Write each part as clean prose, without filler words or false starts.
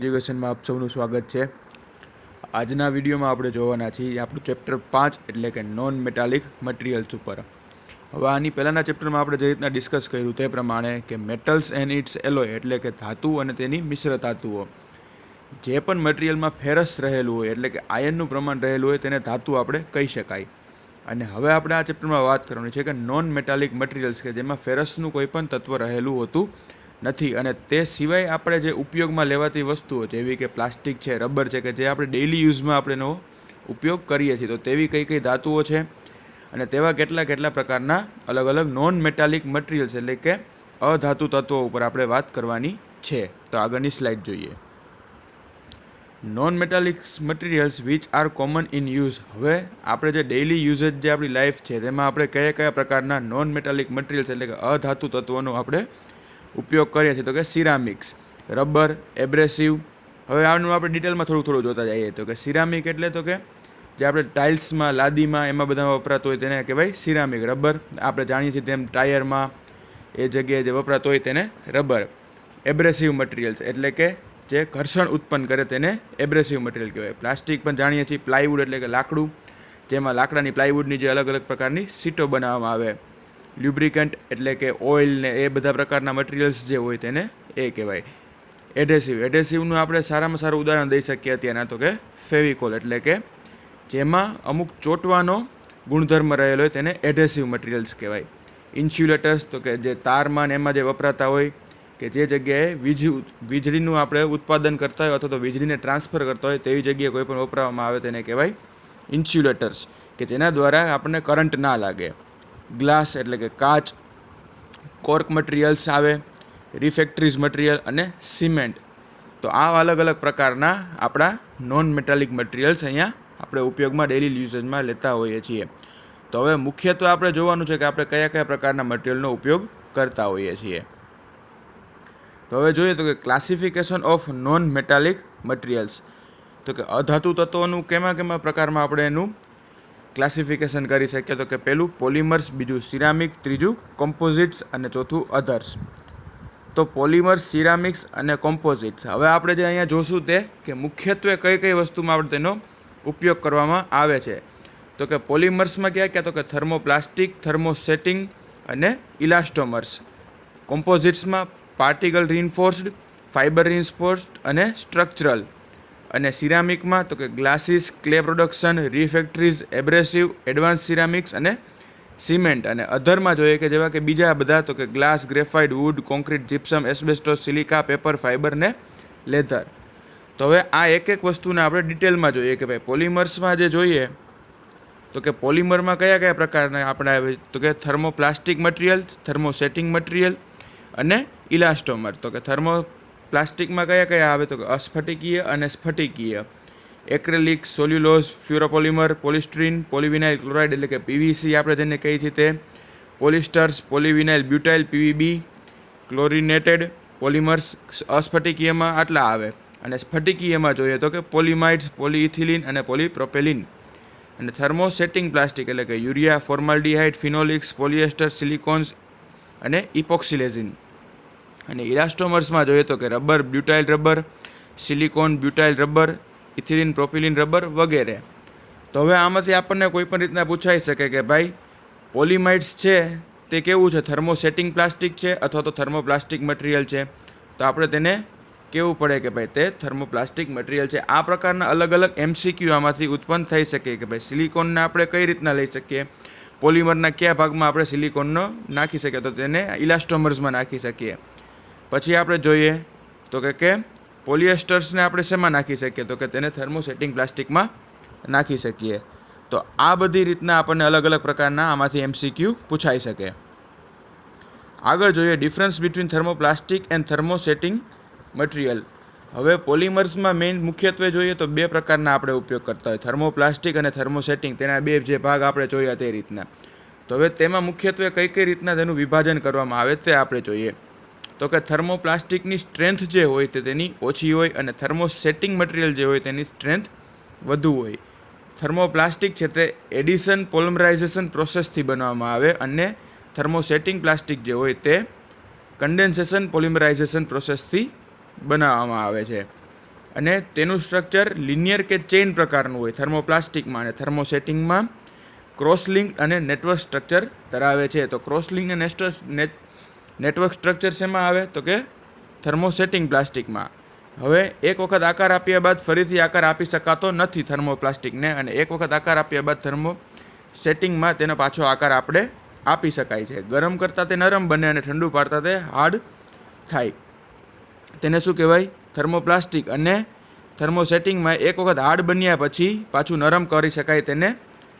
એજ્યુકેશનમાં આપ સૌનું સ્વાગત છે. આજના વિડીયોમાં આપણે જોવાના છીએ આપણું ચેપ્ટર 5 એટલે કે નોન મેટાલિક મટીરિયલ્સ ઉપર. હવે આની પહેલાંના ચેપ્ટરમાં આપણે જે રીતના ડિસ્કસ કર્યું તે પ્રમાણે કે મેટલ્સ એન્ડ ઇટ્સ એલોય એટલે કે ધાતુ અને તેની મિશ્ર ધાતુઓ. જે પણ મટીરિયલમાં ફેરસ રહેલું હોય એટલે કે આયનનું પ્રમાણ રહેલું હોય તેને ધાતુ આપણે કહી શકાય. અને હવે આપણે આ ચેપ્ટરમાં વાત કરવાની છે કે નોન મેટાલિક મટીરિયલ્સ કે જેમાં ફેરસનું કોઈ પણ તત્વ રહેલું હોતું નથી અને તે સિવાય આપણે જે ઉપયોગમાં લેવાતી વસ્તુઓ જેવી કે પ્લાસ્ટિક છે, રબર છે કે જે આપણે ડેઇલી યુઝમાં આપણે એનો ઉપયોગ કરીએ છીએ, તો તેવી કઈ કઈ ધાતુઓ છે અને તેવા કેટલા પ્રકારના અલગ અલગ નોન મેટાલિક મટીરિયલ્સ એટલે કે અધાતુ તત્વો ઉપર આપણે વાત કરવાની છે. તો આગળની સ્લાઇડ જોઈએ. Non metallic materials which are common in use. હવે આપણે જે ડેઇલી યુઝેજ જે આપણી લાઈફ છે તેમાં આપણે કયા પ્રકારના નોન મેટાલિક મટીરિયલ્સ એટલે કે અધાતુ તત્વોનો આપણે ઉપયોગ કરીએ છીએ, તો કે સિરામિક્સ, રબર, એબ્રેસિવ. હવે આનું આપણે ડિટેલમાં થોડું જોતા જઈએ. તો કે સિરામિક એટલે તો કે જે આપણે ટાઇલ્સમાં, લાદીમાં એમાં બધામાં વપરાતું હોય તેને કહેવાય સિરામિક. રબર આપણે જાણીએ છીએ તેમ ટાયરમાં એ જગ્યાએ જે વપરાતું હોય તેને રબર. એબ્રેસિવ મટીરિયલ્સ એટલે કે જે ઘર્ષણ ઉત્પન્ન કરે તેને એબ્રેસિવ મટીરિયલ કહેવાય. પ્લાસ્ટિક પણ જાણીએ છીએ પ્લાયવુડ એટલે કે લાકડું, જેમાં લાકડાની પ્લાયવુડની જે અલગ પ્રકારની સીટો બનાવવામાં આવે. લ્યુબ્રિકન્ટ એટલે કે ઓઇલ ને એ બધા પ્રકારના મટીરિયલ્સ જે હોય તેને એ કહેવાય. એડહેસિવનું આપણે સારામાં સારું ઉદાહરણ દઈ શકીએ અત્યારના તો કે ફેવિકોલ એટલે કે જેમાં અમુક ચોંટવાનો ગુણધર્મ રહેલો હોય તેને એડહેસિવ મટીરિયલ્સ કહેવાય. ઇન્સ્યુલેટર્સ તો કે જે તારમાં ને એમાં જે વપરાતા હોય કે જે જગ્યાએ વીજળીનું આપણે ઉત્પાદન કરતા હોય અથવા તો વીજળીને ટ્રાન્સફર કરતા હોય તેવી જગ્યાએ કોઈ પણ વપરાવામાં આવે તેને કહેવાય ઇન્સ્યુલેટર્સ, કે જેના દ્વારા આપણને કરંટ ના લાગે. ગ્લાસ એટલે કે કાચ, કોર્ક મટીરિયલ્સ આવે, રિફેક્ટરીઝ મટીરિયલ અને સિમેન્ટ. તો આ અલગ પ્રકારના આપણા નોન મેટાલિક મટીરિયલ્સ અહીંયા આપણે ઉપયોગમાં ડેઇલી યુઝેજમાં લેતા હોઈએ છીએ. તો હવે મુખ્યત્વે આપણે જોવાનું છે કે આપણે કયા પ્રકારના મટીરિયલનો ઉપયોગ કરતા હોઈએ છીએ. તો હવે જોઈએ તો કે classification of non metallic materials. તો કે અધાતુ તત્વોનું કેમાં પ્રકારમાં આપણે એનું ક્લાસિફિકેશન કરી શકીએ. તો કે પહેલું પોલિમર્સ, બીજું સિરામિક, ત્રીજું કોમ્પોઝિટ્સ અને ચોથું અધર્સ. તો પોલિમર્સ, સિરામિક્સ અને કોમ્પોઝિટ્સ. હવે આપણે જે અહીંયા જોશું તે કે મુખ્યત્વે કઈ વસ્તુમાં આપણે તેનો ઉપયોગ કરવામાં આવે છે. તો કે પોલિમર્સમાં ક્યાં તો કે થર્મોપ્લાસ્ટિક, થર્મોસેટિંગ અને ઇલાસ્ટોમર્સ. કોમ્પોઝિટ્સમાં પાર્ટિકલ રિઇન્ફોર્સ્ડ, ફાઇબર રિઇન્ફોર્સ્ડ અને સ્ટ્રક્ચરલ. અને સિરામિકમાં તો કે glasses, clay production, refractories, abrasive, advance ceramics અને સિમેન્ટ. અને અધરમાં જોઈએ કે જેવા કે બીજા બધા તો કે glass, graphite, wood, concrete, gypsum, asbestos, silica, paper, fibre ને લેધર. તો હવે આ એક વસ્તુને આપણે ડિટેલમાં જોઈએ કે ભાઈ પોલિમર્સમાં જે જોઈએ તો કે પોલિમરમાં કયા પ્રકારના આપણે આવે તો કે થર્મોપ્લાસ્ટિક મટીરિયલ, થર્મોસેટિંગ મટીરિયલ અને ઇલાસ્ટોમર. તો કે થર્મોપ્લાસ્ટિકમાં કયા આવે તો કે અસ્ફટિકીય અને સ્ફટિકીય. એક્રેલિક, સોલ્યુલોઝ, ફ્યુરોપોલિમર, પોલિસ્ટ્રીન, પોલિવિનાઇલ ક્લોરાઇડ એટલે કે પીવીસી આપણે જેને કહીએ છીએ તે, પોલિસ્ટર્સ, પોલિવિનાઇલ બ્યુટાઇલ પીવીબી, ક્લોરિનેટેડ પોલિમર્સ. અસ્ફટિકીયમાં આટલા આવે. અને સ્ફટિકીયમાં જોઈએ તો કે પોલિમાઇડ્સ, પોલિઇથિલિન અને પોલિપ્રોપેલિન. અને થર્મોસેટિંગ પ્લાસ્ટિક એટલે કે યુરિયા, ફોર્માલ્ડિહાઇડ, ફિનોલિક્સ, પોલિએસ્ટર, સિલિકોન્સ અને ઇપોક્સિલેઝિન. અને ઇલાસ્ટોમર્સમાં જોઈએ તો કે rubber, butyl rubber, silicon, butyl rubber, ethylene, propylene rubber વગેરે. તો હવે આમાંથી આપણને કોઈ પણ રીતના પૂછાઈ શકે કે ભાઈ પોલિમાઇડ્સ છે તે કેવું છે, થર્મોસેટિંગ પ્લાસ્ટિક છે અથવા તો થર્મોપ્લાસ્ટિક મટીરિયલ છે. તો આપણે તેને કેવું પડે કે ભાઈ તે થર્મોપ્લાસ્ટિક મટીરિયલ છે. આ પ્રકારના અલગ એમસીક્યુ આમાંથી ઉત્પન્ન થઈ શકે કે ભાઈ સિલિકોનને આપણે કઈ રીતના લઈ શકીએ, પોલિમરના કયા ભાગમાં આપણે સિલિકોનનો નાખી શકીએ, તો તેને ઇલાસ્ટોમર્સમાં નાખી શકીએ. પછી આપણે જોઈએ તો કે પોલિએસ્ટર્સને આપણે શેમાં નાખી શકીએ, તો કે તેને થર્મોસેટિંગ પ્લાસ્ટિકમાં નાખી શકીએ. તો આ બધી રીતના આપણને અલગ પ્રકારના આમાંથી એમસીક્યુ પૂછાઈ શકે. આગળ જોઈએ difference between thermoplastic and thermosetting material. હવે પોલિમર્સમાં મુખ્યત્વે જોઈએ તો બે પ્રકારના આપણે ઉપયોગ કરતા હોય, થર્મોપ્લાસ્ટિક અને થર્મોસેટિંગ. તેના બે જે ભાગ આપણે જોયા તે રીતના. તો હવે તેમાં મુખ્યત્વે કઈ રીતના તેનું વિભાજન કરવામાં આવે તે આપણે જોઈએ. તો કે થર્મોપ્લાસ્ટિકની સ્ટ્રેન્થ જે હોય તે તેની ઓછી હોય અને થર્મોસેટિંગ મટીરિયલ જે હોય તેની સ્ટ્રેન્થ વધુ હોય. થર્મોપ્લાસ્ટિક છે તે એડિશન પોલિમરાઇઝેશન પ્રોસેસથી બનાવવામાં આવે અને થર્મોસેટિંગ પ્લાસ્ટિક જે હોય તે કન્ડેન્સેશન પોલિમરાઇઝેશન પ્રોસેસથી બનાવવામાં આવે છે. અને તેનું સ્ટ્રક્ચર લિનિયર કે ચેઇન પ્રકારનું હોય થર્મોપ્લાસ્ટિકમાં, અને થર્મોસેટિંગમાં ક્રોસ લિંક અને નેટવર્ક સ્ટ્રક્ચર ધરાવે છે. તો ક્રોસ લિંક અને નેટવર્ક સ્ટ્રક્ચર શેમાં આવે તો કે થર્મોસેટિંગ પ્લાસ્ટિકમાં. હવે એક વખત આકાર આપ્યા બાદ ફરીથી આકાર આપી શકાતો નથી થર્મોપ્લાસ્ટિકને, અને એક વખત આકાર આપ્યા બાદ થર્મોસેટિંગમાં તેનો પાછો આકાર આપણે આપી શકાય છે. ગરમ કરતાં તે નરમ બને અને ઠંડુ પાડતાં તે હાર્ડ થાય. તેને શું કહેવાય? થર્મોપ્લાસ્ટિક. અને થર્મોસેટિંગમાં એક વખત હાર્ડ બન્યા પછી પાછું નરમ કરી શકાય તેને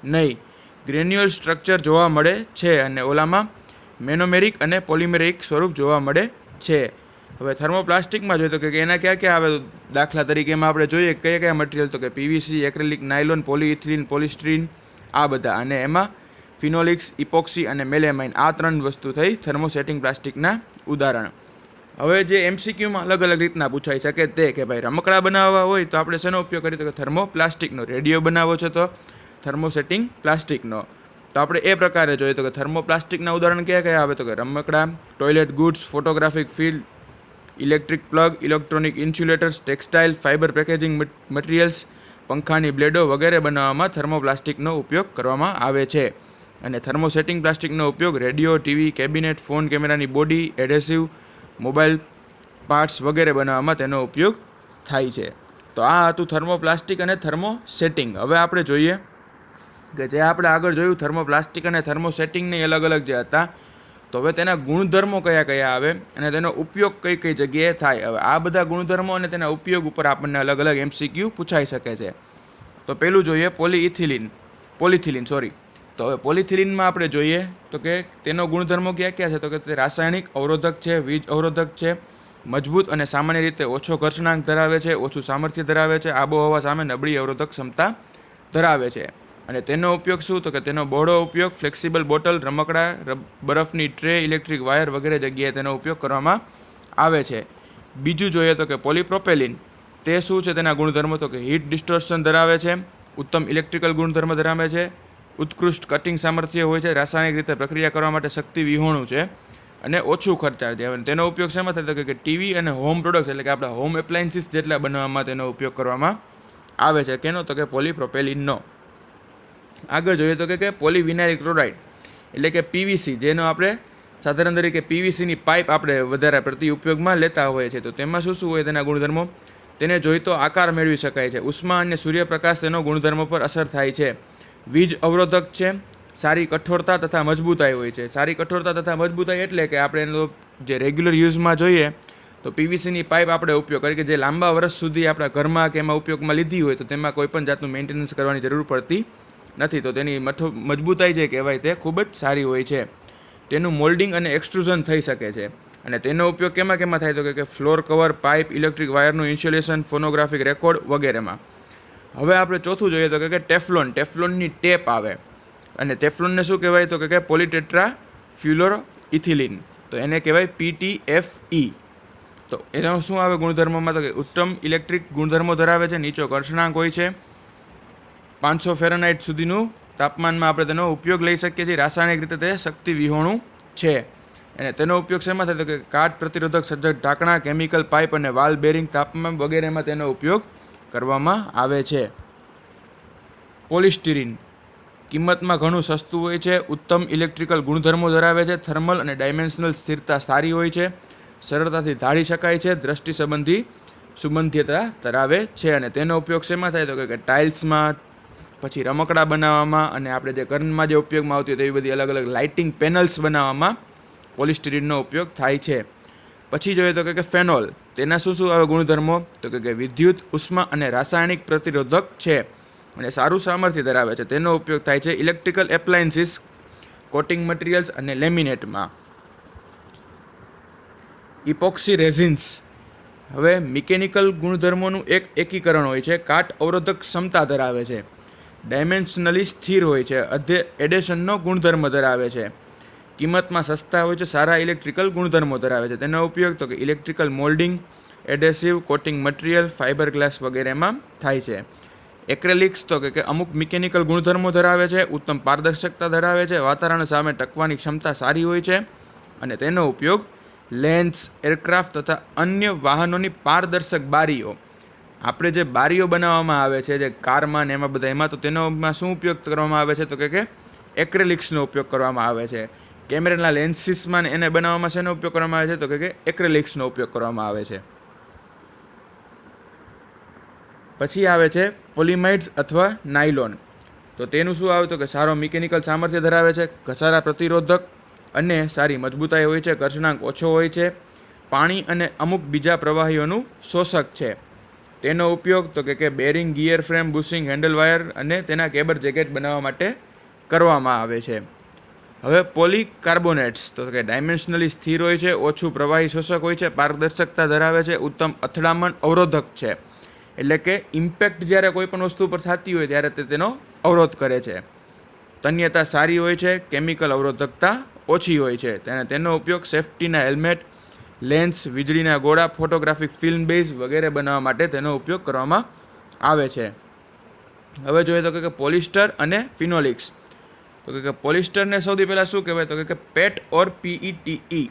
નહીં. ગ્રેન્યુઅલ સ્ટ્રક્ચર જોવા મળે છે, અને ઓલામાં મેનોમેરિક અને પોલિમેરિક સ્વરૂપ જોવા મળે છે. હવે થર્મોપ્લાસ્ટિકમાં જોઈએ તો કે એના ક્યાં ક્યાં આવે? દાખલા તરીકે એમાં આપણે જોઈએ કયા કયા મટીરિયલ, તો કે PVC, acrylic, nylon, polyethylene, polystyrene, આ બધા. અને એમાં ફિનોલિક્સ, ઇપોક્સી અને મેલેમાઇન, આ 3 વસ્તુ થઈ થર્મોસેટિંગ પ્લાસ્ટિકના ઉદાહરણ. હવે જે એમસીક્યુમાં અલગ અલગ રીતના પૂછાઈ શકે તે કે ભાઈ રમકડા બનાવવા હોય તો આપણે શેનો ઉપયોગ કરીએ? તો કે થર્મોપ્લાસ્ટિકનો. રેડિયો બનાવવો છે તો થર્મોસેટિંગ પ્લાસ્ટિકનો. તો આપણે એ પ્રકારે જોઈએ તો કે થર્મોપ્લાસ્ટિકના ઉદાહરણ કયા કયા આવે? તો કે રમકડા, toilet goods, photographic field, electric plug, electronic insulators, textile, fibre packaging materials, પંખાની બ્લેડો વગેરે બનાવવામાં થર્મોપ્લાસ્ટિકનો ઉપયોગ કરવામાં આવે છે. અને થર્મોસેટિંગ પ્લાસ્ટિકનો ઉપયોગ રેડિયો, ટીવી, કેબિનેટ, ફોન, કેમેરાની બોડી, એડહેસિવ, મોબાઈલ પાર્ટ્સ વગેરે બનાવવામાં તેનો ઉપયોગ થાય છે. તો આ હતું થર્મોપ્લાસ્ટિક અને થર્મોસેટિંગ. હવે આપણે જોઈએ કે જે આપણે આગળ જોયું થર્મોપ્લાસ્ટિક અને થર્મોસેટિંગની અલગ અલગ જે હતા, તો હવે તેના ગુણધર્મો કયા કયા આવે અને તેનો ઉપયોગ કઈ કઈ જગ્યાએ થાય. હવે આ બધા ગુણધર્મો અને તેના ઉપયોગ ઉપર આપણને અલગ અલગ એમસીક્યુ પૂછાઈ શકે છે. તો પહેલું જોઈએ પોલિથિલિન. તો હવે પોલિથિલિનમાં આપણે જોઈએ તો કે તેનો ગુણધર્મો ક્યાં ક્યાં છે? તો કે તે રાસાયણિક અવરોધક છે, વીજ અવરોધક છે, મજબૂત અને સામાન્ય રીતે ઓછો ઘર્ષણાંક ધરાવે છે, ઓછું સામર્થ્ય ધરાવે છે, આબોહવા સામે નબળી અવરોધક ક્ષમતા ધરાવે છે. અને તેનો ઉપયોગ શું? તો કે તેનો બહોળો ઉપયોગ ફ્લેક્સિબલ બોટલ, રમકડા, બરફની ટ્રે, ઇલેક્ટ્રિક વાયર વગેરે જગ્યાએ તેનો ઉપયોગ કરવામાં આવે છે. બીજું જોઈએ તો કે પોલીપ્રોપેલિન. તે શું છે તેના ગુણધર્મો? તો કે હીટ ડિસ્ટોર્શન ધરાવે છે, ઉત્તમ ઇલેક્ટ્રિકલ ગુણધર્મ ધરાવે છે, ઉત્કૃષ્ટ કટિંગ સામર્થ્ય હોય છે, રાસાયણિક રીતે પ્રક્રિયા કરવા માટે શક્તિ વિહોણું છે, અને ઓછું ખર્ચાળ છે. તેનો ઉપયોગ શેમાં થાય? તો કે ટીવી અને હોમ પ્રોડક્ટ્સ એટલે કે આપણા હોમ એપ્લાયન્સીસ જેટલા બનાવવામાં તેનો ઉપયોગ કરવામાં આવે છે. કેનો? તો કે પોલીપ્રોપેલિનનો. આગળ જોઈએ તો કે પોલીવિનાઇલ ક્લોરાઇડ એટલે કે પીવીસી, જેનો આપણે સાધારણ તરીકે પીવીસીની પાઇપ આપણે વધારે પ્રતિ ઉપયોગમાં લેતા હોઈએ છીએ. તો તેમાં શું શું હોય તેના ગુણધર્મો? તેને જોઈતો આકાર મેળવી શકાય છે, ઉષ્મા અને સૂર્યપ્રકાશ તેનો ગુણધર્મો પર અસર થાય છે, વીજ અવરોધક છે, સારી કઠોરતા તથા મજબૂતાઈ હોય છે. સારી કઠોરતા તથા મજબૂતાઈ એટલે કે આપણે એનો જે રેગ્યુલર યુઝમાં જોઈએ તો પીવીસીની પાઇપ આપણે ઉપયોગ કરીએ કે જે લાંબા વર્ષ સુધી આપણા ઘરમાં કે એમાં ઉપયોગમાં લીધી હોય તો તેમાં કોઈ પણ જાતનું મેન્ટેનન્સ કરવાની જરૂર પડતી નથી. તો તેની મજબૂતાઈ જે કહેવાય તે ખૂબ જ સારી હોય છે. તેનું મોલ્ડિંગ અને એક્સટ્રુઝન થઈ શકે છે. અને તેનો ઉપયોગ કેમાં થાય? તો કે ફ્લોર કવર, પાઇપ, ઇલેક્ટ્રિક વાયરનું ઇન્સ્યુલેશન, ફોનોગ્રાફિક રેકોર્ડ વગેરેમાં. હવે આપણે ચોથું જોઈએ તો કે ટેફલોનની ટેપ આવે. અને ટેફલોનને શું કહેવાય? તો કે પોલીટેટ્રા ફ્યુલોરોઇથિલિન. તો એને કહેવાય PTFE. તો એનો શું આવે ગુણધર્મોમાં? તો કે ઉત્તમ ઇલેક્ટ્રિક ગુણધર્મો ધરાવે છે, નીચો ઘર્ષણાંક હોય છે, 500 ફેરનહાઇટ સુધીનું તાપમાનમાં આપણે તેનો ઉપયોગ લઈ શકીએ છીએ, રાસાયણિક રીતે તે શક્તિ વિહોણું છે. અને તેનો ઉપયોગ શેમાં થાય? તો કે કાટ પ્રતિરોધક સજ્જક ઢાંકણા, કેમિકલ પાઇપ અને વાલ બેરિંગ, તાપમાન વગેરેમાં તેનો ઉપયોગ કરવામાં આવે છે. પોલિસ્ટીરીન કિંમતમાં ઘણું સસ્તું હોય છે, ઉત્તમ ઇલેક્ટ્રિકલ ગુણધર્મો ધરાવે છે, થર્મલ અને ડાયમેન્શનલ સ્થિરતા સારી હોય છે, સરળતાથી ધારી શકાય છે, દ્રષ્ટિ સંબંધી સુબંધ્યતા ધરાવે છે. અને તેનો ઉપયોગ શેમાં થાય? તો કે ટાઇલ્સમાં, પછી રમકડા બનાવવામાં, અને આપણે જે ઘરમાં જે ઉપયોગમાં આવતી હોય તેવી બધી અલગ અલગ લાઇટિંગ પેનલ્સ બનાવવામાં પોલિસ્ટીરીનનો ઉપયોગ થાય છે. પછી જોઈએ તો કે ફેનોલ. તેના શું શું આવે ગુણધર્મો? તો કે વિદ્યુત, ઉષ્મા અને રાસાયણિક પ્રતિરોધક છે, અને સારું સામર્થ્ય ધરાવે છે. તેનો ઉપયોગ થાય છે ઇલેક્ટ્રિકલ એપ્લાયન્સીસ, કોટિંગ મટીરિયલ્સ અને લેમિનેટમાં. ઇપોક્સી રેઝિન્સ. હવે મિકેનિકલ ગુણધર્મોનું એક એકીકરણ હોય છે, કાટ અવરોધક ક્ષમતા ધરાવે છે, ડાયમેન્શનલી સ્થિર હોય છે, એડેશનનો ગુણધર્મ ધરાવે છે, કિંમતમાં સસ્તા હોય છે, સારા ઇલેક્ટ્રિકલ ગુણધર્મો ધરાવે છે. તેનો ઉપયોગ તો કે electrical moulding, adhesive, coating material, fibre glass વગેરેમાં થાય છે. એક્રેલિક્સ તો કે અમુક મિકેનિકલ ગુણધર્મો ધરાવે છે, ઉત્તમ પારદર્શકતા ધરાવે છે, વાતાવરણ સામે ટકવાની ક્ષમતા સારી હોય છે, અને તેનો ઉપયોગ લેન્સ, એરક્રાફ્ટ તથા અન્ય વાહનોની પારદર્શક બારીઓ, આપણે જે બારીઓ બનાવવામાં આવે છે જે કારમાં ને એમાં બધા એમાં તો તેનોમાં શું ઉપયોગ કરવામાં આવે છે તો કે એક્રેલિક્સનો ઉપયોગ કરવામાં આવે છે. કેમેરાના લેન્સીસમાં એને બનાવવામાં શેનો ઉપયોગ કરવામાં આવે છે તો કે એક્રેલિક્સનો ઉપયોગ કરવામાં આવે છે. પછી આવે છે પોલિમાઇડ્સ અથવા નાયલોન. તો તેનું શું આવે તો કે સારો મિકેનિકલ સામર્થ્ય ધરાવે છે, ઘસારા પ્રતિરોધક અને સારી મજબૂતાઈ હોય છે, ઘર્ષણાંક ઓછો હોય છે, પાણી અને અમુક બીજા પ્રવાહીઓનું શોષક છે. તેનો ઉપયોગ તો કે bearing, gear frame, bushing, handle wire અને તેના કેબર જેકેટ બનાવવા માટે કરવામાં આવે છે. હવે પોલીકાર્બોનેટ્સ તો કે ડાયમેન્શનલી સ્થિર હોય છે, ઓછું પ્રવાહી શોષક હોય છે, પારદર્શકતા ધરાવે છે, ઉત્તમ અથડામણ અવરોધક છે. એટલે કે ઇમ્પેક્ટ જ્યારે કોઈ પણ વસ્તુ પર થતી હોય ત્યારે તે તેનો અવરોધ કરે છે. તન્યતા સારી હોય છે, કેમિકલ અવરોધકતા ઓછી હોય છે. તેનો ઉપયોગ સેફ્ટીના હેલ્મેટ, લેન્સ, વીજળીના ગોળા, ફોટોગ્રાફિક ફિલ્મ બેઝ વગેરે બનાવવા માટે તેનો ઉપયોગ કરવામાં આવે છે. હવે જોઈએ તો કે પોલિસ્ટર અને ફિનોલિક્સ. તો કે પોલિસ્ટરને સૌથી પહેલાં શું કહેવાય તો કે પેટ ઓર PETE.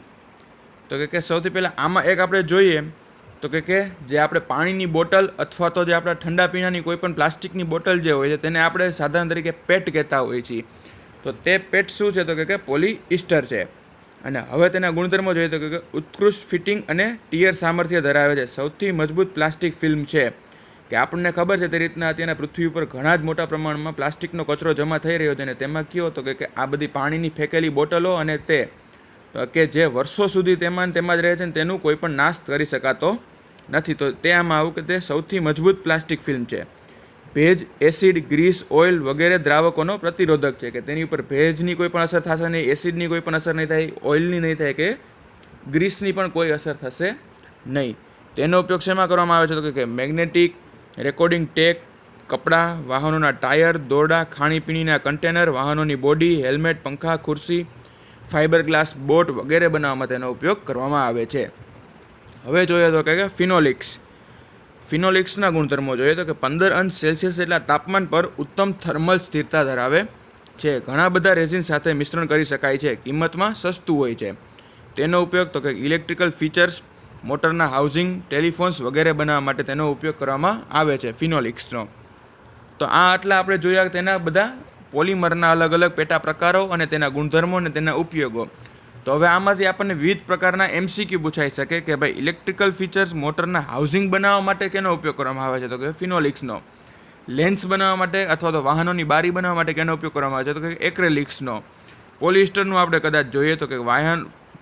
તો કે સૌથી પહેલાં આમાં એક આપણે જોઈએ તો કે જે આપણે પાણીની બોટલ અથવા તો જે આપણા ઠંડા પીણાની કોઈ પણ પ્લાસ્ટિકની બોટલ જે હોય છે તેને આપણે સાધારણ તરીકે પેટ કહેતા હોઈએ છીએ. તો તે પેટ શું છે તો કે પોલિઇસ્ટર છે. અને હવે તેના ગુણધર્મો જોઈએ તો કે ઉત્કૃષ્ટ ફિટિંગ અને ટીયર સામર્થ્ય ધરાવે છે. સૌથી મજબૂત પ્લાસ્ટિક ફિલ્મ છે. કે આપણને ખબર છે તે રીતના અત્યારના પૃથ્વી ઉપર ઘણા જ મોટા પ્રમાણમાં પ્લાસ્ટિકનો કચરો જમા થઈ રહ્યો છે અને તેમાં કયો તો કે આ બધી પાણીની ફેંકેલી બોટલો અને તે કે જે વર્ષો સુધી તેમાં જ રહે છે ને તેનું કોઈ પણ નાશ કરી શકાતો નથી. તો તે આમાં આવું કે તે સૌથી મજબૂત પ્લાસ્ટિક ફિલ્મ છે. ભેજ, એસિડ, ગ્રીસ, ઓઇલ વગેરે દ્રાવકોનો પ્રતિરોધક છે. કે તેની ઉપર ભેજની કોઈ પણ અસર થશે નહીં, એસિડની કોઈ પણ અસર નહીં થાય, ઓઇલની નહીં થાય કે ગ્રીસની પણ કોઈ અસર થશે નહીં. તેનો ઉપયોગ શેમાં કરવામાં આવે છે તો કે મેગ્નેટિક, રેકોર્ડિંગ ટેક, કપડાં, વાહનોના ટાયર, દોરડા, ખાણીપીણીના કન્ટેનર, વાહનોની બોડી, હેલ્મેટ, પંખા, ખુરશી, ફાઇબર ગ્લાસ, બોટ વગેરે બનાવવામાં તેનો ઉપયોગ કરવામાં આવે છે. હવે જોઈએ તો કે ફિનોલિક્સ. ફિનોલિક્સના ગુણધર્મો જોઈએ તો કે 15 અંશ સેલ્સિયસ જેટલા તાપમાન પર ઉત્તમ થર્મલ સ્થિરતા ધરાવે છે. ઘણા બધા રેઝિન સાથે મિશ્રણ કરી શકાય છે. કિંમતમાં સસ્તું હોય છે. તેનો ઉપયોગ તો કે ઇલેક્ટ્રિકલ ફીચર્સ, મોટરના હાઉસિંગ, ટેલિફોન્સ વગેરે બનાવવા માટે તેનો ઉપયોગ કરવામાં આવે છે ફિનોલિક્સનો. તો આ આટલા આપણે જોયા તેના બધા પોલિમરના અલગ અલગ પેટા પ્રકારો અને તેના ગુણધર્મો અને તેના ઉપયોગો. તો હવે આમાંથી આપણને વિવિધ પ્રકારના MCQ પૂછાઈ શકે કે ભાઈ ઇલેક્ટ્રિકલ ફીચર્સ, મોટરના હાઉસિંગ બનાવવા માટે કેનો ઉપયોગ કરવામાં આવે છે તો કે ફિનોલિક્સનો. લેન્સ બનાવવા માટે અથવા તો વાહનોની બારી બનાવવા માટે કેનો ઉપયોગ કરવામાં આવે છે તો કે એક્રેલિક્સનો. પોલિસ્ટરનું આપણે કદાચ જોઈએ તો કે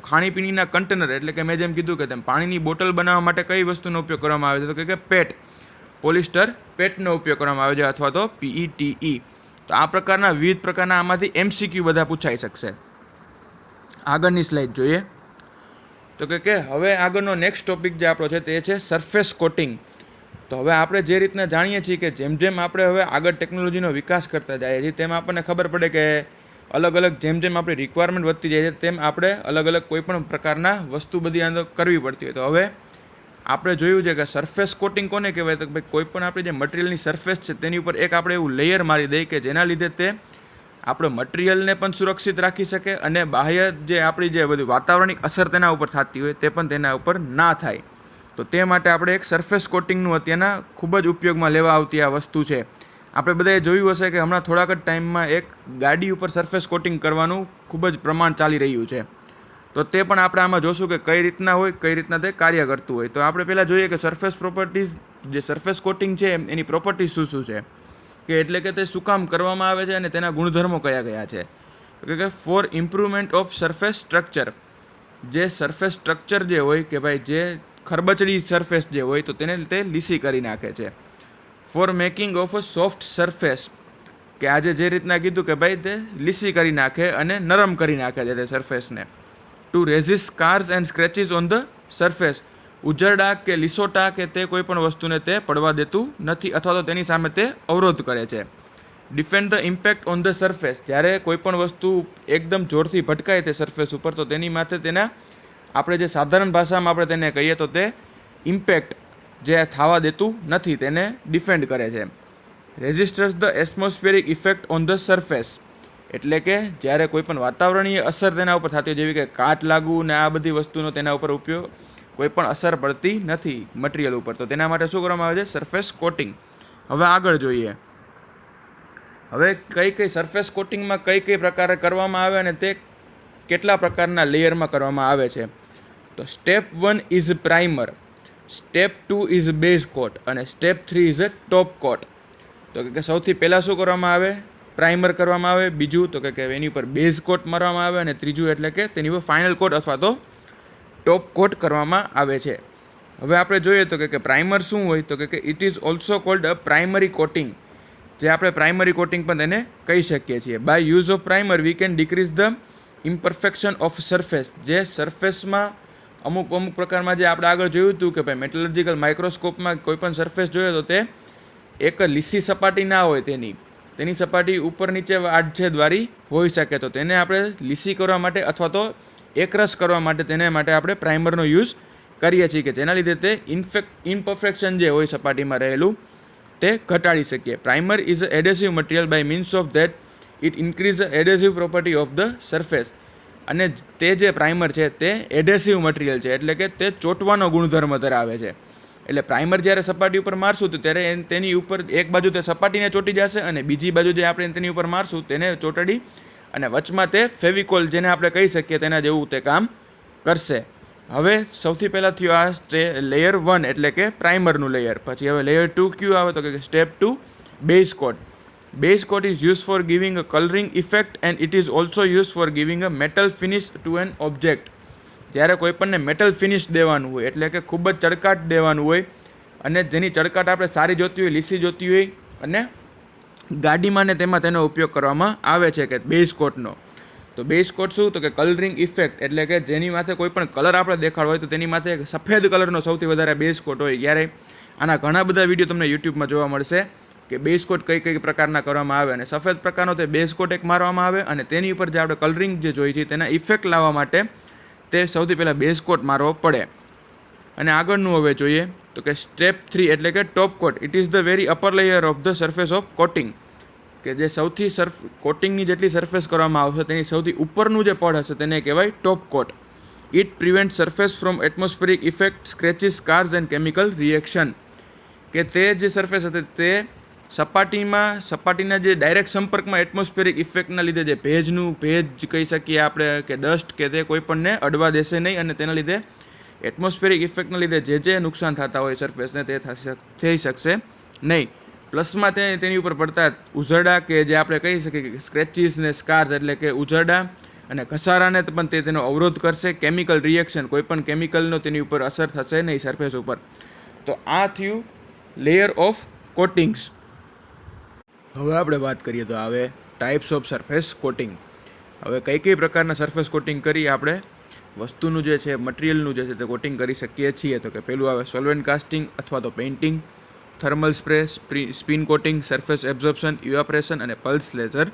ખાણીપીણીના કન્ટેનર એટલે કે મેં જેમ કીધું કે તેમ પાણીની બોટલ બનાવવા માટે કઈ વસ્તુનો ઉપયોગ કરવામાં આવે છે તો કે પેટ, પોલિસ્ટર પેટનો ઉપયોગ કરવામાં આવે છે અથવા તો PETE. તો આ પ્રકારના વિવિધ પ્રકારના આમાંથી MCQ બધા પૂછાઈ શકશે. આગળની સ્લાઇડ જોઈએ તો કે હવે આગળનો નેક્સ્ટ ટોપિક જે આપણો છે તે છે સરફેસ કોટિંગ. તો હવે આપણે જે રીતના જાણીએ છીએ કે જેમ જેમ આપણે હવે આગળ ટેકનોલોજીનો વિકાસ કરતા જઈએ છીએ તેમ આપણને ખબર પડે કે અલગ અલગ જેમ જેમ આપણી રિક્વાયરમેન્ટ વધતી જાય છે તેમ આપણે અલગ અલગ કોઈ પણ પ્રકારના વસ્તુ બધી અંદર કરવી પડતી હોય. તો હવે આપણે જોયું છે કે સરફેસ કોટિંગ કોને કહેવાય તો ભાઈ કોઈ પણ આપણી જે મટીરિયલની સરફેસ છે તેની ઉપર એક આપણે એવું લેયર મારી દઈએ કે જેના લીધે તે આપણે મટીરિયલને પણ સુરક્ષિત રાખી શકે અને બાહ્ય જે આપણી જે બધી વાતાવરણિક અસર તેના ઉપર થતી હોય તે પણ તેના ઉપર ના થાય. તો તે માટે આપણે એક સરફેસ કોટિંગનું અત્યારના ખૂબ જ ઉપયોગમાં લેવા આવતી આ વસ્તુ છે. આપણે બધાએ જોયું હશે કે હમણાં થોડાક જ ટાઈમમાં એક ગાડી ઉપર સરફેસ કોટિંગ કરવાનું ખૂબ જ પ્રમાણ ચાલી રહ્યું છે. તો તે પણ આપણે આમાં જોશું કે કઈ રીતના હોય, કઈ રીતના તે કાર્ય કરતું હોય. તો આપણે પહેલાં જોઈએ કે સરફેસ પ્રોપર્ટીઝ, જે સરફેસ કોટિંગ છે એની પ્રોપર્ટીઝ શું છે કે એટલે કે તે શું કામ કરવામાં આવે છે અને તેના ગુણધર્મો કયા કયા છે. કે for improvement of surface structure. જે સરફેસ સ્ટ્રક્ચર જે હોય કે ભાઈ જે ખરબચડી સરફેસ જે હોય તો તેને તે લીસી કરી નાખે છે. Four making of a soft surface. કે આજે જે રીતના કીધું કે ભાઈ તે લીસી કરી નાખે અને નરમ કરી નાખે છે તે સરફેસને. To resist scars and scratches on the surface. ઉજરડા કે લીસોટા કે તે કોઈ પણ વસ્તુને તે પડવા દેતું નથી અથવા તો તેની સામે તે અવરોધ કરે છે. Defend the impact on the surface. જ્યારે કોઈ પણ વસ્તુ એકદમ જોરથી ભટકાય તે સરફેસ ઉપર તો તેની માથે તેના આપણે જે સાધારણ ભાષામાં આપણે તેને કહીએ તો તે ઇમ્પેક્ટ જે થવા દેતું નથી, તેને ડિફેન્ડ કરે છે. Resistors the atmospheric effect on the surface. એટલે કે જ્યારે કોઈ પણ વાતાવરણીય અસર તેના ઉપર થતી હોય જેવી કે કાટ લાગવું ને આ બધી વસ્તુનો તેના ઉપર ઉપયોગ કોઈ પણ અસર પડતી નથી મટીરિયલ ઉપર. તો તેના માટે શું કરવામાં આવે છે? Surface coating. હવે આગળ જોઈએ, હવે કઈ સરફેસ કોટિંગમાં કઈ પ્રકારે કરવામાં આવે અને તે કેટલા પ્રકારના લેયરમાં કરવામાં આવે છે. તો step 1 is primer, step 2 is base coat અને સ્ટેપ 3 ઇઝ અ ટોપ કોટ. તો કે સૌથી પહેલાં શું કરવામાં આવે? પ્રાઇમર કરવામાં આવે. બીજું તો કે એની ઉપર બેઝ કોટ મારવામાં આવે અને ત્રીજું એટલે કે તેની ઉપર ફાઇનલ કોટ અથવા તો ટોપ કોટ કરવામાં આવે છે. હવે આપણે જોઈએ તો કે પ્રાઇમર શું હોય? તો કે it is also called a primary coating, જે આપણે પ્રાઇમરી કોટિંગ પણ તેને કહી શકીએ છીએ. By use of primer we can decrease the imperfection of surface. જે સરફેસમાં અમુક પ્રકારમાં જે આપણે આગળ જોયું હતું કે ભાઈ મેટલર્જિકલ માઇક્રોસ્કોપમાં કોઈ પણ સરફેસ જોઈએ તો તે એક લીસી સપાટી ના હોય, તેની સપાટી ઉપર નીચે આડછેદવાળી હોઈ શકે. તો તેને આપણે લીસી કરવા માટે અથવા તો એકરસ કરવા માટે તેને માટે આપણે પ્રાઇમરનો યુઝ કરીએ છીએ કે જેના લીધે તે ઇમ્પરફેક્શન જે હોય સપાટીમાં રહેલું તે ઘટાડી શકીએ. Primer is a adhesive material by means of that it increase adhesive property of the surface. અને તે જે પ્રાઇમર છે તે એડેસિવ મટીરિયલ છે, એટલે કે તે ચોંટવાનો ગુણધર્મ ધરાવે છે. એટલે પ્રાઇમર જ્યારે સપાટી ઉપર મારશું તો ત્યારે તેની ઉપર એક બાજુ તે સપાટીને ચોંટી જશે અને બીજી બાજુ જે આપણે તેની ઉપર મારશું તેને ચોંટાડી અને વચમાં તે ફેવિકોલ જેને આપણે કહી શકીએ તેના જેવું તે કામ કરશે. હવે સૌથી પહેલાં થયું આ લેયર 1 એટલે કે પ્રાઇમરનું લેયર. પછી હવે લેયર 2 કયું આવે? તો કે step 2 base coat. Base coat is used for giving a coloring effect and it is also used for giving a metal finish to an object. જ્યારે કોઈ પણને મેટલ ફિનિશ દેવાનું હોય એટલે કે ખૂબ જ ચળકાટ દેવાનું હોય અને જેની ચળકાટ આપણે સારી જોતી હોય, લીસી જોતી હોય અને ગાડીમાં ને તેમાં તેનો ઉપયોગ કરવામાં આવે છે કે બેઝ કોટનો. તો બેઝ કોટ શું? તો કે કલરિંગ ઇફેક્ટ, એટલે કે જેની માથે કોઈ પણ કલર આપણે દેખાડવો હોય તો તેની માથે સફેદ કલરનો સૌથી વધારે બેઝ કોટ હોય. જ્યારે આના ઘણા બધા વિડીયો તમને યુટ્યુબમાં જોવા મળશે કે બેઝ કોટ કઈ પ્રકારના કરવામાં આવે અને સફેદ પ્રકારનો તે બેઝ કોટ એક મારવામાં આવે અને તેની ઉપર જે આપણે કલરિંગ જે જોઈએ છે તેના ઇફેક્ટ લાવવા માટે તે સૌથી પહેલાં બેઝ કોટ મારવો પડે. અને આગળનું હવે જોઈએ તો કે સ્ટેપ 3 એટલે કે top coat. It is the very upper layer of the surface of coating, કે જે સૌથી કોટિંગની જેટલી સરફેસ કરવામાં આવશે તેની સૌથી ઉપરનું જે પડ હશે તેને કહેવાય top coat. It prevent surface from atmospheric effect, scratches, scars and chemical reaction. કે તે જે સરફેસ હતી તે સપાટીના જે ડાયરેક્ટ સંપર્કમાં એટમોસ્ફેરિક ઇફેક્ટના લીધે જે ભેજ કહી શકીએ આપણે કે ડસ્ટ કે તે કોઈ પણને અડવા દેશે નહીં અને તેના લીધે એટમોસ્ફેરિક ઇફેક્ટના લીધે જે નુકસાન થતા હોય સરફેસને તે થઈ શકશે નહીં. પ્લસમાં તેની ઉપર પડતા ઉઝરડા કે જે આપણે કહી શકીએ કે સ્ક્રેચીસ ને સ્કાર્સ એટલે કે ઉઝરડા અને ઘસારાને પણ તેનો અવરોધ કરશે. કેમિકલ રિએક્શન, કોઈ પણ કેમિકલનો તેની ઉપર અસર થશે નહીં સરફેસ ઉપર. તો આ થયું લેયર ઓફ કોટિંગ્સ. હવે આપણે વાત કરીએ તો હવે ટાઈપ્સ ઓફ સરફેસ કોટિંગ. હવે કઈ પ્રકારના સરફેસ કોટિંગ કરી આપણે વસ્તુનું જે છે મટીરિયલનું જે છે તે કોટિંગ કરી શકીએ છીએ. તો કે પહેલું આવે સોલ્વન્ટ કાસ્ટિંગ અથવા તો painting, thermal spray, spin coating, surface absorption, evaporation અને પલ્સ લેઝર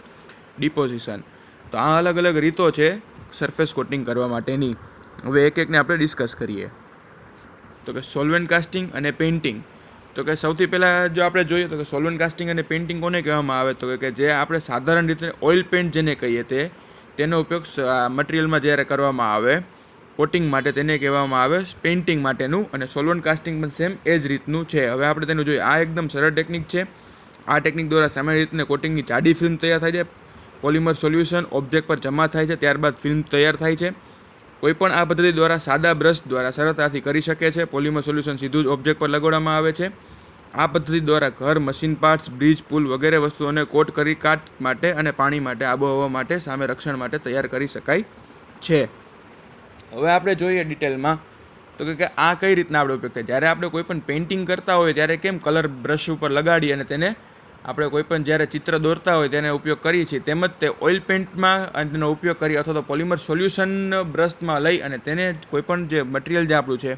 ડિપોઝિશન. તો આ અલગ અલગ રીતો છે સરફેસ કોટિંગ કરવા માટેની. હવે એકને આપણે ડિસ્કસ કરીએ. તો કે સોલ્વન્ટ કાસ્ટિંગ અને પેઇન્ટિંગ. તો કે સૌથી પહેલાં જો આપણે જોઈએ તો કે સોલ્વન્ટ કાસ્ટિંગ અને પેઇન્ટિંગ કોને કહેવામાં આવે? તો કે જે આપણે સાધારણ રીતે ઓઇલ પેઇન્ટ જેને કહીએ તેનો ઉપયોગ મટીરિયલમાં જ્યારે કરવામાં આવે કોટિંગ માટે તેને કહેવામાં આવે પેઇન્ટિંગ માટેનું. અને સોલ્વન્ટ કાસ્ટિંગ પણ સેમ એ જ રીતનું છે. હવે આપણે તેનું જોઈએ. આ એકદમ સરળ ટેકનિક છે. આ ટેકનિક દ્વારા સામાન્ય રીતે કોટિંગની જાડી ફિલ્મ તૈયાર થાય છે. પોલિમર સોલ્યુશન ઓબ્જેક્ટ પર જમા થાય છે, ત્યારબાદ ફિલ્મ તૈયાર થાય છે. કોઈપણ આ પદ્ધતિ દ્વારા સાદા બ્રશ દ્વારા સરળતાથી કરી શકે છે. પોલિમર સોલ્યુશન સીધું જ ઓબ્જેક્ટ પર લગાડવામાં આવે છે. આ પદ્ધતિ દ્વારા ઘર, મશીન પાર્ટ્સ, બ્રિજ, પુલ વગેરે વસ્તુઓને કોટ કરી કાટ માટે અને પાણી માટે, આબોહવા માટે, સામે રક્ષણ માટે તૈયાર કરી શકાય છે. હવે આપણે જોઈએ ડિટેલમાં તો કે આ કઈ રીતના આપણે ઉપયોગ થાય. જ્યારે આપણે કોઈ પણ પેઇન્ટિંગ કરતા હોય ત્યારે કેમ કલર બ્રશ ઉપર લગાડી અને તેને આપણે કોઈ પણ જ્યારે ચિત્ર દોરતા હોય તેને ઉપયોગ કરીએ છીએ, તેમજ તે ઓઇલ પેઇન્ટમાં તેનો ઉપયોગ કરી અથવા તો પોલિમર સોલ્યુશન બ્રશમાં લઈ અને તેને કોઈપણ જે મટીરિયલ જે આપણું છે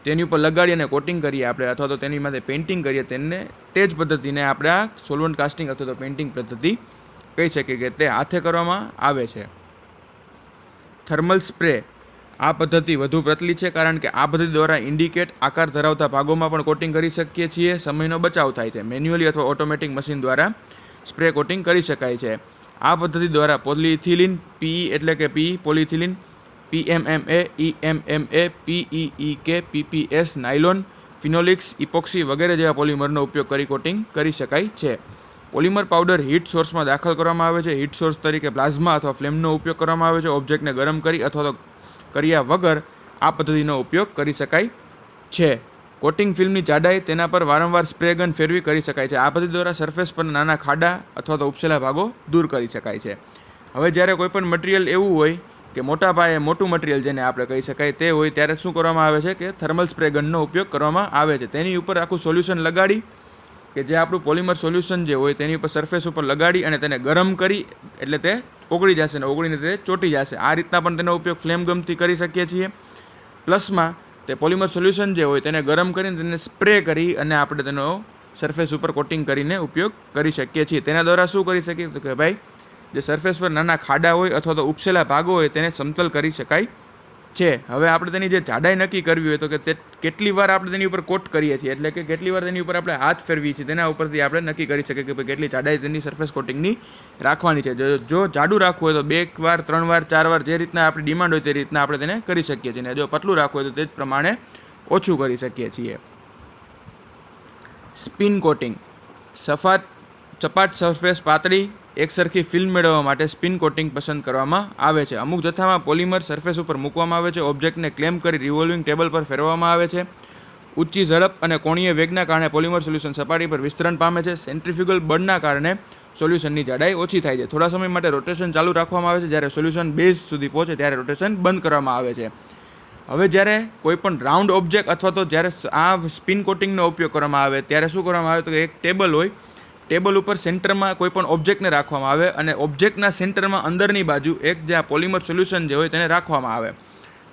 તેની ઉપર લગાડી અને કોટિંગ કરીએ આપણે અથવા તો તેની માથે પેઇન્ટિંગ કરીએ તેને તે જ પદ્ધતિને આપણે આ સોલ્વન્ટ કાસ્ટિંગ અથવા તો પેઇન્ટિંગ પદ્ધતિ કહી શકીએ કે તે હાથે કરવામાં આવે છે. Thermal spray. આ પદ્ધતિ વધુ પ્રચલિત છે કારણ કે આ પદ્ધતિ દ્વારા ઇન્ડિકેટ આકાર ધરાવતા ભાગોમાં પણ કોટિંગ કરી શકીએ છીએ. સમયનો બચાવ થાય છે. મેન્યુઅલી અથવા ઓટોમેટિક મશીન દ્વારા સ્પ્રે કોટિંગ કરી શકાય છે. આ પદ્ધતિ દ્વારા પોલિઇથિલિન, પીઈ એટલે કે PE, polyethylene, PMMA, EMMA, PEEK, PPS, nylon, phenolics, epoxy વગેરે જેવા પોલિમરનો ઉપયોગ કરી કોટિંગ કરી શકાય છે. પોલિમર પાવડર હીટ સોર્સમાં દાખલ કરવામાં આવે છે. હીટ સોર્સ તરીકે પ્લાઝ્મા અથવા ફ્લેમનો ઉપયોગ કરવામાં આવે છે. ઓબ્જેક્ટને ગરમ કરી અથવા તો કર્યા વગર આ પદ્ધતિનો ઉપયોગ કરી શકાય છે. કોટિંગ ફિલ્મની જાડાઈ તેના પર વારંવાર સ્પ્રે ગન ફેરવી કરી શકાય છે. આ પદ્ધતિ દ્વારા સરફેસ પર નાના ખાડા અથવા તો ઉપસેલા ભાગો દૂર કરી શકાય છે. હવે જ્યારે કોઈ પણ મટીરિયલ એવું હોય કે મોટા પાયે મોટું મટીરિયલ જેને આપણે કહી શકાય તે હોય ત્યારે શું કરવામાં આવે છે કે થર્મલ સ્પ્રે ગનનો ઉપયોગ કરવામાં આવે છે. તેની ઉપર આખું સોલ્યુશન લગાડી કે જે આપણું પોલિમર સોલ્યુશન જે હોય તેની ઉપર સરફેસ ઉપર લગાડી અને તેને ગરમ કરી એટલે તે ઓગળી જશે ને ઓગળીને તે ચોંટી જશે. આ રીતના પણ તેનો ઉપયોગ ફ્લેમ ગમથી કરી શકીએ છીએ. પ્લસમાં તે પોલિમર સોલ્યુશન જે હોય તેને ગરમ કરીને તેને સ્પ્રે કરી અને આપણે તેનો સરફેસ ઉપર કોટિંગ કરીને ઉપયોગ કરી શકીએ છીએ. તેના દ્વારા શું કરી શકીએ તો કે ભાઈ જે સરફેસ પર નાના ખાડા હોય અથવા તો ઉપસેલા ભાગો હોય તેને સમતલ કરી શકાય છે. હવે આપણે તેની જે જાડાઈ નક્કી કરવી હોય તો કે તે કેટલી વાર આપણે તેની ઉપર કોટ કરીએ છીએ એટલે કે કેટલી વાર તેની ઉપર આપણે હાથ ફેરવીએ છીએ તેના ઉપરથી આપણે નક્કી કરી શકીએ કે ભાઈ કેટલી જાડાઈ તેની સરફેસ કોટિંગની રાખવાની છે. જો જાડું રાખવું હોય તો 2 વાર 3 વાર 4 વાર જે રીતના આપણી ડિમાન્ડ હોય તે રીતના આપણે તેને કરી શકીએ છીએ અને જો પતલું રાખવું હોય તો તે જ પ્રમાણે ઓછું કરી શકીએ છીએ. સ્પિન કોટિંગ સપાટ સરફેસ પાતળી એકસરખી ફિલ્મ મેળવવા માટે સ્પિન કોટિંગ પસંદ કરવામાં આવે છે. અમુક જથ્થામાં પોલિમર સરફેસ ઉપર મૂકવામાં આવે છે. ઓબ્જેક્ટને ક્લેમ કરી રિવોલ્વિંગ ટેબલ પર ફેરવવામાં આવે છે. ઊંચી ઝડપ અને કોણીય વેગના કારણે પોલિમર સોલ્યુશન સપાટી પર વિસ્તરણ પામે છે. સેન્ટ્રીફ્યુગલ બળના કારણે સોલ્યુશનની જાડાઈ ઓછી થાય છે. થોડા સમય માટે રોટેશન ચાલુ રાખવામાં આવે છે. જ્યારે સોલ્યુશન બેઝ સુધી પહોંચે ત્યારે રોટેશન બંધ કરવામાં આવે છે. હવે જ્યારે કોઈ પણ રાઉન્ડ ઓબ્જેક્ટ અથવા તો જ્યારે આ સ્પિન કોટિંગનો ઉપયોગ કરવામાં આવે ત્યારે શું કરવામાં આવે તો એક ટેબલ હોય. ટેબલ ઉપર સેન્ટરમાં કોઈ પણ ઓબ્જેક્ટને રાખવામાં આવે અને ઓબ્જેક્ટના સેન્ટરમાં અંદરની બાજુ એક જે આ પોલિમર સોલ્યુશન જે હોય તેને રાખવામાં આવે.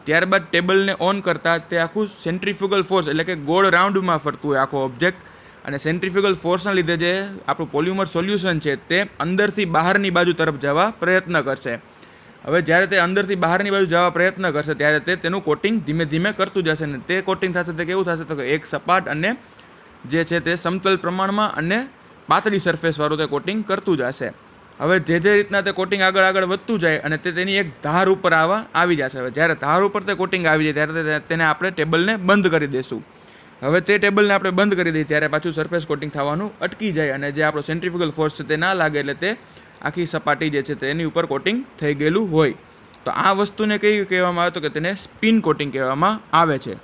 ત્યારબાદ ટેબલને ઓન કરતાં તે આખું સેન્ટ્રીફ્યુગલ ફોર્સ એટલે કે ગોળ રાઉન્ડમાં ફરતું હોય આખો ઓબ્જેક્ટ અને સેન્ટ્રીફ્યુગલ ફોર્સના લીધે જે આપણું પોલિમર સોલ્યુશન છે તે અંદરથી બહારની બાજુ તરફ જવા પ્રયત્ન કરશે. હવે જ્યારે તે અંદરથી બહારની બાજુ જવા પ્રયત્ન કરશે ત્યારે તે તેનું કોટિંગ ધીમે ધીમે કરતું જશે અને તે કોટિંગ થશે તે કેવું થશે તો કે એક સપાટ અને જે છે તે સમતલ પ્રમાણમાં અને પાતળી સરફેસવાળું તે કોટિંગ કરતું જશે. હવે જે રીતના તે કોટિંગ આગળ વધતું જાય અને તે તેની એક ધાર ઉપર આવી જશે. હવે જ્યારે ધાર ઉપર તે કોટિંગ આવી જાય ત્યારે તેને આપણે ટેબલને બંધ કરી દઈશું. હવે તે ટેબલને આપણે બંધ કરી દઈએ ત્યારે પાછું સરફેસ કોટિંગ થવાનું અટકી જાય અને જે આપણો સેન્ટ્રીફ્યુગલ ફોર્સ છે તે ના લાગે એટલે તે આખી સપાટી જે છે તેની ઉપર કોટિંગ થઈ ગયેલું હોય. તો આ વસ્તુને કઈ કહેવામાં આવે તો કે તેને સ્પિન કોટિંગ કહેવામાં આવે છે.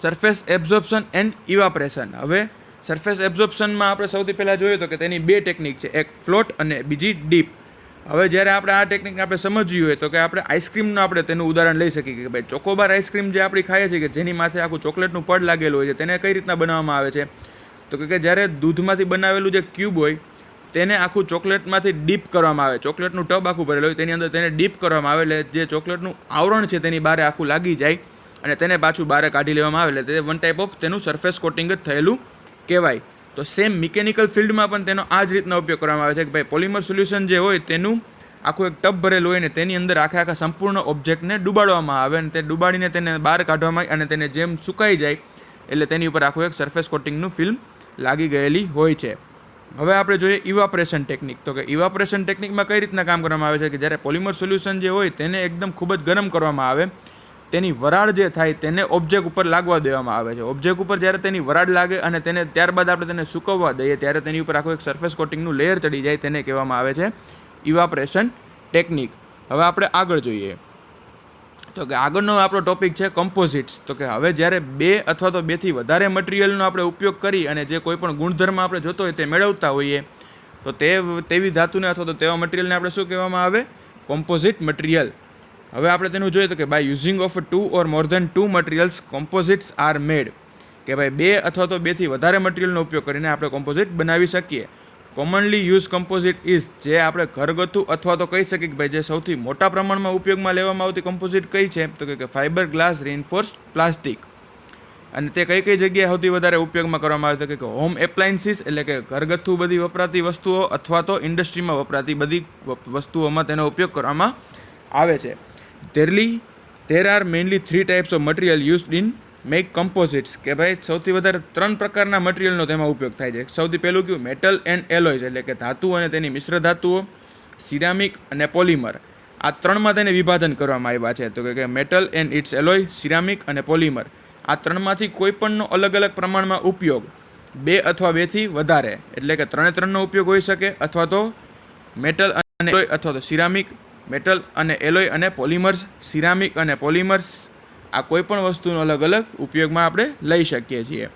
Surface absorption and evaporation. હવે સરફેસ એબ્ઝોર્પ્શનમાં આપણે સૌથી પહેલાં જોઈએ તો કે તેની 2 ટેકનિક છે, એક ફ્લોટ અને બીજી ડીપ. હવે જ્યારે આપણે આ ટેકનિકને આપણે સમજવી હોય તો કે આપણે આઈસ્ક્રીમનું આપણે તેનું ઉદાહરણ લઈ શકીએ કે ભાઈ ચોકોબાર આઈસ્ક્રીમ જે આપણે ખાઈએ છીએ કે જેની માથે આખું ચોકલેટનું પડ લાગેલું હોય છે તેને કઈ રીતના બનાવવામાં આવે છે તો કે જ્યારે દૂધમાંથી બનાવેલું જે ક્યુબ હોય તેને આખું ચોકલેટમાંથી ડીપ કરવામાં આવે. ચોકલેટનું ટબ આખું ભરેલું હોય તેની અંદર તેને ડીપ કરવામાં આવે એટલે જે ચોકલેટનું આવરણ છે તેની બહાર આખું લાગી જાય અને તેને પાછું બહાર કાઢી લેવામાં આવે એટલે તે વન ટાઈપ ઓફ તેનું સરફેસ કોટિંગ જ થયેલું કહેવાય. તો સેમ મિકેનિકલ ફિલ્ડમાં પણ તેનો આ જ રીતના ઉપયોગ કરવામાં આવે છે કે ભાઈ પોલિમર સોલ્યુશન જે હોય તેનું આખું એક ટબ ભરેલું હોય ને તેની અંદર આખા સંપૂર્ણ ઓબ્જેક્ટને ડૂબાડવામાં આવે અને તે ડૂબાડીને તેને બહાર કાઢવામાં આવે અને તેને જેમ સુકાઈ જાય એટલે તેની ઉપર આખું એક સરફેસ કોટિંગનું ફિલ્મ લાગી ગયેલી હોય છે. હવે આપણે જોઈએ ઇવાપરેશન ટેકનિક. તો કે ઇવાપરેશન ટેકનિકમાં કઈ રીતના કામ કરવામાં આવે છે કે જ્યારે પોલિમર સોલ્યુશન જે હોય તેને એકદમ ખૂબ જ ગરમ કરવામાં આવે તેની વરાળ જે થાય તેને ઓબ્જેક્ટ ઉપર લાગવા દેવામાં આવે છે. ઓબ્જેક્ટ ઉપર જ્યારે તેની વરાળ લાગે અને તેને ત્યારબાદ આપણે તેને સૂકવવા દઈએ ત્યારે તેની ઉપર આખું એક સરફેસ કોટિંગનું લેયર ચડી જાય તેને કહેવામાં આવે છે ઇવાપરેશન ટેકનિક. હવે આપણે આગળ જોઈએ તો કે આગળનો આપણો ટોપિક છે કમ્પોઝિટ્સ. તો કે હવે જ્યારે 2 અથવા તો 2થી વધારે મટીરિયલનો આપણે ઉપયોગ કરી અને જે કોઈ પણ ગુણધર્મ આપણે જોતો હોય તે મેળવતા હોઈએ તો તેવી ધાતુને અથવા તો તેવા મટીરિયલને આપણે શું કહેવામાં આવે કોમ્પોઝિટ મટીરિયલ. હવે આપણે તેનું જોઈએ તો કે by using of 2 or more than 2 materials composites are made. કે ભાઈ 2 અથવા તો 2થી વધારે મટીરિયલનો ઉપયોગ કરીને આપણે કોમ્પોઝિટ બનાવી શકીએ. કોમનલી યુઝ કમ્પોઝિટ ઇઝ જે આપણે ઘરગથ્થુ અથવા તો કહી શકીએ કે ભાઈ જે સૌથી મોટા પ્રમાણમાં ઉપયોગમાં લેવામાં આવતી કમ્પોઝિટ કઈ છે તો કે ફાઇબર ગ્લાસ રિઇન્ફોર્સ્ડ પ્લાસ્ટિક. અને તે કઈ જગ્યાએ સૌથી વધારે ઉપયોગમાં કરવામાં આવે છે કે હોમ એપ્લાયન્સીસ એટલે કે ઘરગથ્થુ બધી વપરાતી વસ્તુઓ અથવા તો ઇન્ડસ્ટ્રીમાં વપરાતી બધી વસ્તુઓમાં તેનો ઉપયોગ કરવામાં આવે છે. There are mainly 3 types of material used in make composites. કે ભાઈ સૌથી વધારે 3 પ્રકારના મટીરિયલનો તેમાં ઉપયોગ થાય છે. સૌથી પહેલું કયું મેટલ એન્ડ એલોયસ એટલે કે ધાતુ અને તેની મિશ્ર ધાતુઓ, સિરામિક અને પોલિમર. આ ત્રણમાં તેને વિભાજન કરવામાં આવ્યા છે. તો કે metal and its alloy, ceramic અને પોલિમર. આ ત્રણમાંથી કોઈ પણનો અલગ અલગ પ્રમાણમાં ઉપયોગ 2 અથવા 2થી વધારે, એટલે કે 3 ઉપયોગ હોઈ શકે, અથવા તો મેટલ અને એલોય અથવા તો સિરામિક, મેટલ અને એલોય અને પોલિમર્સ, સિરામિક અને પોલિમર્સ, આ કોઈ પણ વસ્તુનો અલગ અલગ ઉપયોગમાં આપણે લઈ શકીએ છીએ.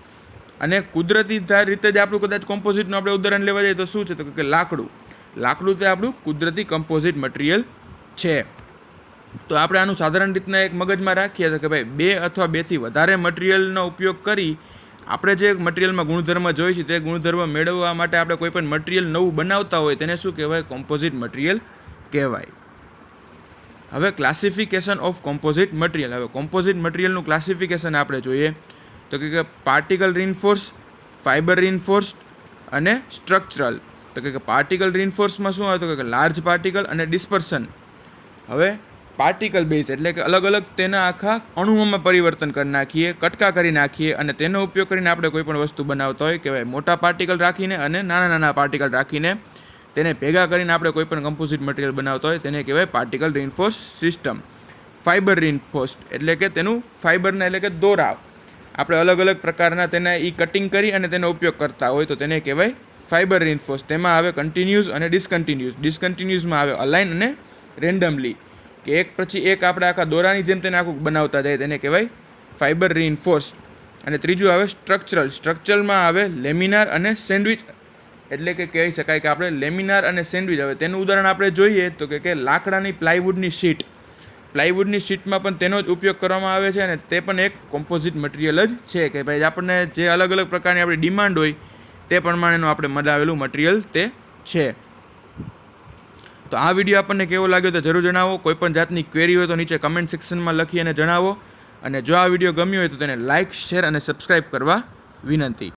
અને કુદરતી રીતે જ આપણું કદાચ કોમ્પોઝિટનું આપણે ઉદાહરણ લેવા જઈએ તો શું છે? તો કે લાકડું તે આપણું કુદરતી કમ્પોઝિટ મટીરિયલ છે. તો આપણે આનું સાધારણ રીતના એક મગજમાં રાખીએ તો કે ભાઈ 2 અથવા 2થી વધારે મટીરિયલનો ઉપયોગ કરી આપણે જે મટીરિયલમાં ગુણધર્મ જોઈએ છે તે ગુણધર્મ મેળવવા માટે આપણે કોઈ પણ મટીરિયલ નવું બનાવતા હોય તેને શું કહેવાય? કોમ્પોઝિટ મટીરિયલ કહેવાય. હવે ક્લાસિફિકેશન ઓફ કોમ્પોઝિટ મટીરિયલ. હવે કોમ્પોઝિટ મટીરિયલનું ક્લાસિફિકેશન આપણે જોઈએ તો કે પાર્ટિકલ રિઇન્ફોર્સ, ફાઇબર રિઇન્ફોર્સ્ડ અને સ્ટ્રક્ચરલ. તો કે પાર્ટિકલ રિઇન્ફોર્સમાં શું આવે? તો કે લાર્જ પાર્ટિકલ અને ડિસ્પર્સન. હવે પાર્ટિકલ બેઝ એટલે કે અલગ અલગ તેના આખા અણુઓમાં પરિવર્તન કરી નાખીએ, કટકા કરી નાખીએ અને તેનો ઉપયોગ કરીને આપણે કોઈ પણ વસ્તુ બનાવતા હોય કે ભાઈ મોટા પાર્ટિકલ રાખીને અને નાના પાર્ટિકલ રાખીને તેને ભેગા કરીને આપણે કોઈ પણ કમ્પોઝિટ મટીરિયલ બનાવતા હોય તેને કહેવાય પાર્ટિકલ રિઇન્ફોર્સ સિસ્ટમ. ફાઇબર રિઇન્ફોર્સ્ડ એટલે કે તેનું ફાઇબરના એટલે કે દોરા આપણે અલગ અલગ પ્રકારના તેને કટિંગ કરી અને તેનો ઉપયોગ કરતા હોય તો તેને કહેવાય ફાઇબર રિઇન્ફોર્સ. તેમાં આવે કન્ટિન્યુઅસ અને ડિસકન્ટિન્યુઅસ. ડિસકન્ટિન્યુઅસમાં આવે અલાઇન અને રેન્ડમલી, કે એક પછી એક આપણે આખા દોરાની જેમ તેને આખું બનાવતા જાય તેને કહેવાય ફાઇબર રિઇન્ફોર્સ્ડ. અને ત્રીજું આવે સ્ટ્રક્ચરલ. સ્ટ્રક્ચરલમાં આવે લેમિનાર અને સેન્ડવિચ, એટલે કે કહી શકાય કે આપણે લેમિનાર અને સેન્ડવિચ. હવે તેનું ઉદાહરણ આપણે જોઈએ તો કે લાકડાની પ્લાયવુડની શીટ. પ્લાયવુડની શીટમાં પણ તેનો જ ઉપયોગ કરવામાં આવે છે અને તે પણ એક કોમ્પોઝિટ મટીરિયલ જ છે કે ભાઈ આપણને જે અલગ અલગ પ્રકારની આપણી ડિમાન્ડ હોય તે પ્રમાણેનું આપણે બનાવેલું મટીરિયલ તે છે. તો આ વિડીયો આપણને કેવો લાગ્યો તો જરૂર જણાવો. કોઈ પણ જાતની ક્વેરી હોય તો નીચે કમેન્ટ સેક્શનમાં લખી અને જણાવો. અને જો આ વિડીયો ગમ્યો હોય તો તેને લાઇક, શેર અને સબસ્ક્રાઈબ કરવા વિનંતી.